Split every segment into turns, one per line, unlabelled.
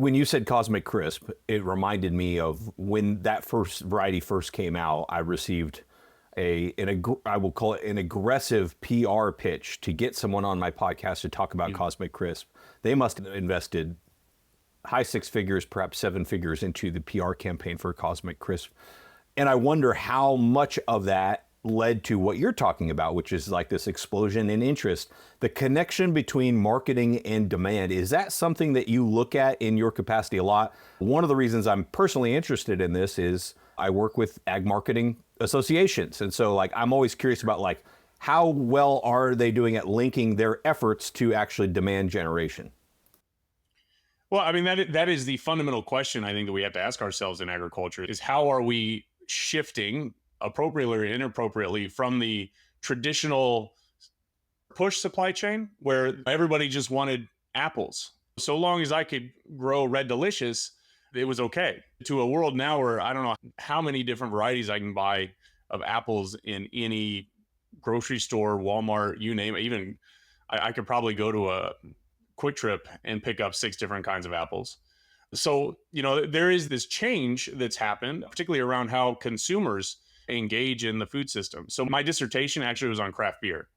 When you said Cosmic Crisp, it reminded me of when that first variety first came out. I received I will call it an aggressive PR pitch to get someone on my podcast to talk about Cosmic Crisp. They must have invested high six figures, perhaps seven figures into the PR campaign for Cosmic Crisp. And I wonder how much of that led to what you're talking about, which is like this explosion in interest. The connection between marketing and demand, is that something that you look at in your capacity a lot? One of the reasons I'm personally interested in this is I work with ag marketing associations. And so like I'm always curious about like how well are they doing at linking their efforts to actually demand generation?
Well, I mean, that is the fundamental question I think that we have to ask ourselves in agriculture is how are we shifting appropriately or inappropriately from the traditional push supply chain where everybody just wanted apples. So long as I could grow Red Delicious, it was okay. To a world now where I don't know how many different varieties I can buy of apples in any grocery store, Walmart, you name it. Even I could probably go to a Quick Trip and pick up 6 different kinds of apples. So, there is this change that's happened, particularly around how consumers engage in the food system. So my dissertation actually was on craft beer.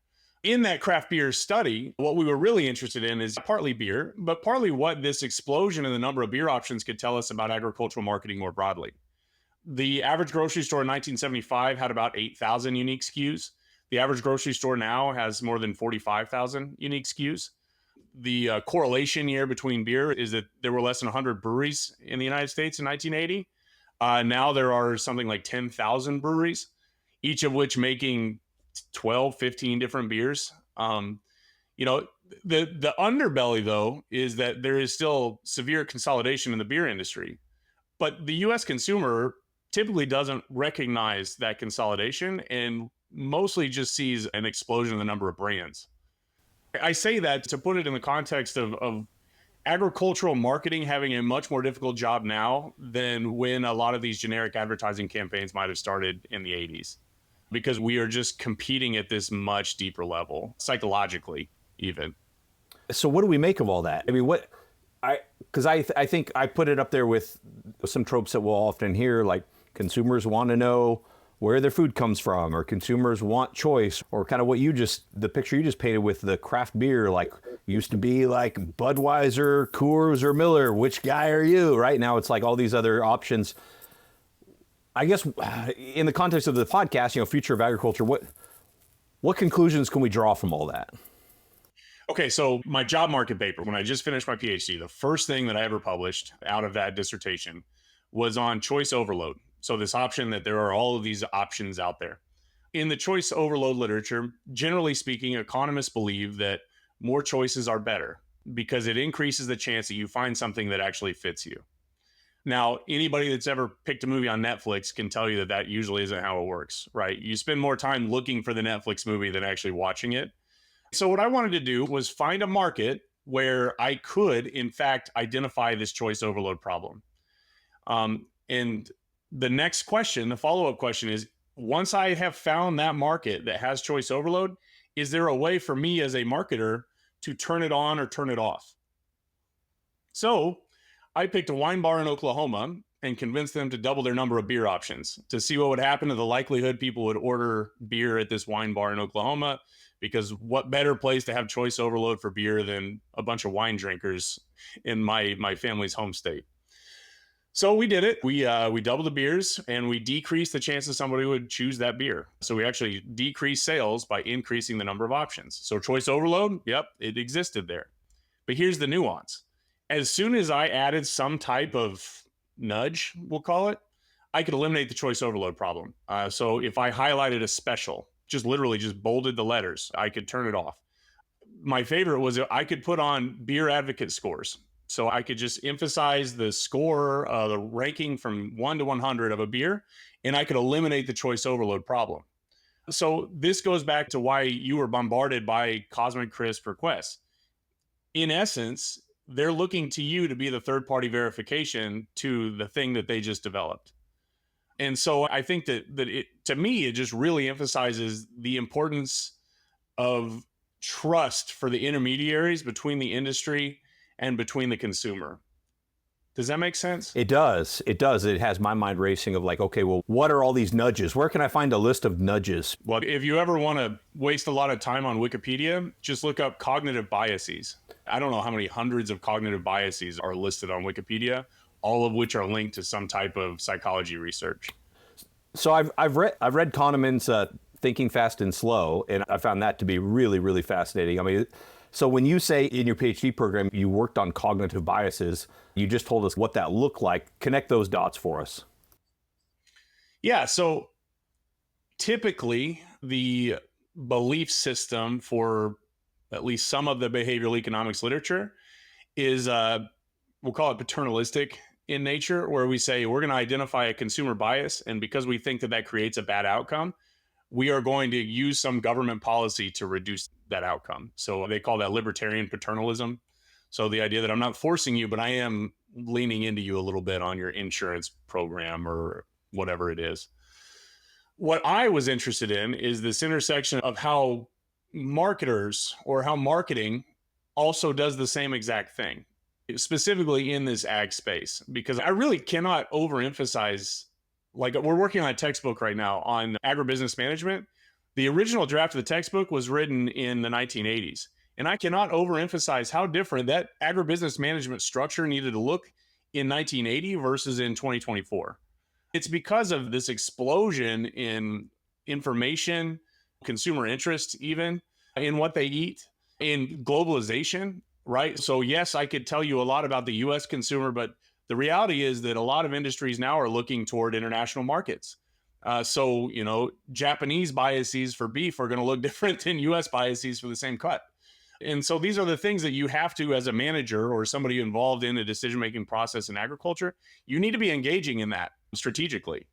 In that craft beer study, what we were really interested in is partly beer, but partly what this explosion in the number of beer options could tell us about agricultural marketing more broadly. The average grocery store in 1975 had about 8,000 unique SKUs. The average grocery store now has more than 45,000 unique SKUs. The correlation here between beer is that there were less than 100 breweries in the United States in 1980. Now there are something like 10,000 breweries, each of which making 12, 15 different beers. The underbelly, though, is that there is still severe consolidation in the beer industry. But the U.S. consumer typically doesn't recognize that consolidation and mostly just sees an explosion in the number of brands. I say that to put it in the context of agricultural marketing having a much more difficult job now than when a lot of these generic advertising campaigns might have started in the 80s, because we are just competing at this much deeper level, psychologically even.
So what do we make of all that? I mean, because I think I put it up there with some tropes that we'll often hear, like consumers want to know where their food comes from, or consumers want choice, or kind of the picture you just painted with the craft beer, like used to be like Budweiser, Coors, or Miller. Which guy are you? Right now it's like all these other options. I guess in the context of the podcast, future of agriculture, what conclusions can we draw from all that?
Okay, so my job market paper, when I just finished my PhD, the first thing that I ever published out of that dissertation was on choice overload. So this option that there are all of these options out there. In the choice overload literature, generally speaking, economists believe that more choices are better because it increases the chance that you find something that actually fits you. Now, anybody that's ever picked a movie on Netflix can tell you that usually isn't how it works, right? You spend more time looking for the Netflix movie than actually watching it. So what I wanted to do was find a market where I could, in fact, identify this choice overload problem. And the next question, the follow-up question is, once I have found that market that has choice overload, is there a way for me as a marketer to turn it on or turn it off? So I picked a wine bar in Oklahoma and convinced them to double their number of beer options to see what would happen to the likelihood people would order beer at this wine bar in Oklahoma, because what better place to have choice overload for beer than a bunch of wine drinkers in my family's home state. So we did it. We doubled the beers and we decreased the chances somebody would choose that beer. So we actually decreased sales by increasing the number of options. So choice overload, yep, it existed there. But here's the nuance. As soon as I added some type of nudge, we'll call it, I could eliminate the choice overload problem. So if I highlighted a special, just literally just bolded the letters, I could turn it off. My favorite was I could put on beer advocate scores. So I could just emphasize the score, the ranking from 1 to 100 of a beer, and I could eliminate the choice overload problem. So this goes back to why you were bombarded by Cosmic Crisp requests. In essence, they're looking to you to be the third-party verification to the thing that they just developed. And so I think that it, to me, it just really emphasizes the importance of trust for the intermediaries between the industry and between the consumer. Does that make sense?
It does. It does. It has my mind racing of like, okay, well, what are all these nudges? Where can I find a list of nudges?
Well, if you ever want to waste a lot of time on Wikipedia, just look up cognitive biases. I don't know how many hundreds of cognitive biases are listed on Wikipedia, all of which are linked to some type of psychology research.
So I've read Kahneman's Thinking Fast and Slow, and I found that to be really, really fascinating. I mean, so when you say in your PhD program you worked on cognitive biases, you just told us what that looked like. Connect those dots for us.
Yeah, so typically the belief system for at least some of the behavioral economics literature is we'll call it paternalistic in nature, where we say we're going to identify a consumer bias, and because we think that that creates a bad outcome, we are going to use some government policy to reduce that outcome. So they call that libertarian paternalism. So the idea that I'm not forcing you, but I am leaning into you a little bit on your insurance program or whatever it is. What I was interested in is this intersection of how marketers or how marketing also does the same exact thing, specifically in this ag space, because I really cannot overemphasize. Like, we're working on a textbook right now on agribusiness management. The original draft of the textbook was written in the 1980s. And I cannot overemphasize how different that agribusiness management structure needed to look in 1980 versus in 2024. It's because of this explosion in information, consumer interest, even in what they eat, in globalization, right? So, yes, I could tell you a lot about the US consumer, but the reality is that a lot of industries now are looking toward international markets. So, Japanese biases for beef are going to look different than US biases for the same cut. And so these are the things that you have to, as a manager or somebody involved in a decision-making process in agriculture, you need to be engaging in that strategically.